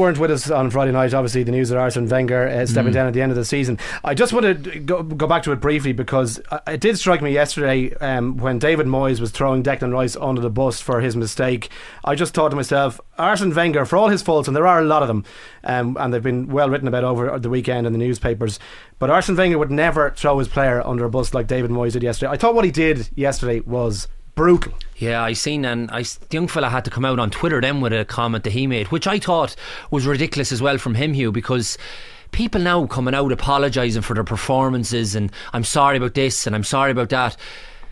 weren't with us on Friday night. Obviously, the news that Arsene Wenger stepping down at the end of the season. I just want to go back to it briefly because it did strike me yesterday when David Moyes was throwing Declan Rice under the bus for his mistake. I just thought to myself, Arsene Wenger, for all his faults, and there are a lot of them, and they've been well written about over the weekend in the newspapers, but Arsene Wenger would never throw his player under a bus like David Moyes did yesterday. I thought what he did yesterday was brutal. Yeah, I seen, and the young fella had to come out on Twitter then with a comment that he made, which I thought was ridiculous as well from him, Hugh, because people now coming out apologising for their performances and I'm sorry about this and I'm sorry about that.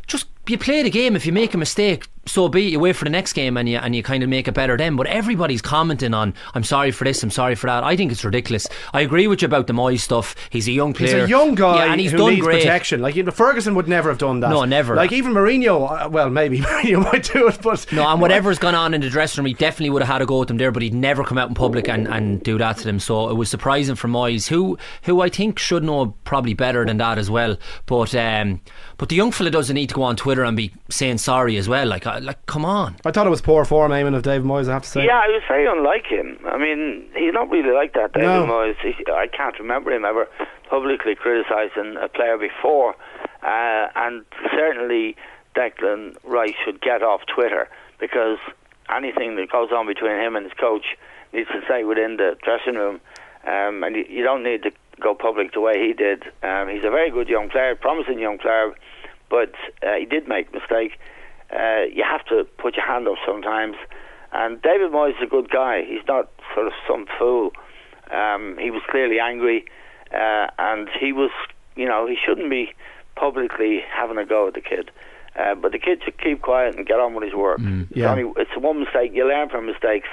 Just, you play the game. If you make a mistake, so be it. You wait for the next game and you kind of make it better then. But everybody's commenting on, I'm sorry for this, I'm sorry for that. I think it's ridiculous. I agree with you about the Moyes stuff. He's a young player. He's a young guy, yeah, and he's who done needs great protection. Like, Ferguson would never have done that. No, never. Like, even Mourinho, well, maybe Mourinho might do it, but no, and whatever's gone on in the dressing room, he definitely would have had a go at them there, but he'd never come out in public and do that to them. So it was surprising for Moyes, who I think should know probably better than that as well. But the young fella doesn't need to go on Twitter and be saying sorry as well. Like come on. I thought it was poor form, Eamon, of David Moyes, I have to say. Yeah, it was very unlike him. I mean, he's not really like that, David Moyes. I can't remember him ever publicly criticising a player before. And certainly Declan Rice should get off Twitter, because anything that goes on between him and his coach needs to stay within the dressing room. And you don't need to go public the way he did. He's a very good young player, promising young player, but he did make a mistake. You have to put your hand up sometimes, and David Moyes is a good guy. He's not sort of some fool. He was clearly angry, and he was, he shouldn't be publicly having a go at the kid, but the kid should keep quiet and get on with his work. It's one mistake. You learn from mistakes,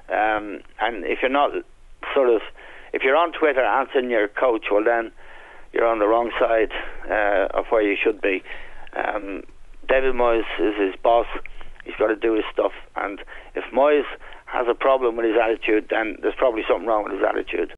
and if you're not if you're on Twitter answering your coach, well then you're on the wrong side of where you should be. David Moyes is his boss. He's got to do his stuff, and if Moyes has a problem with his attitude, then there's probably something wrong with his attitude.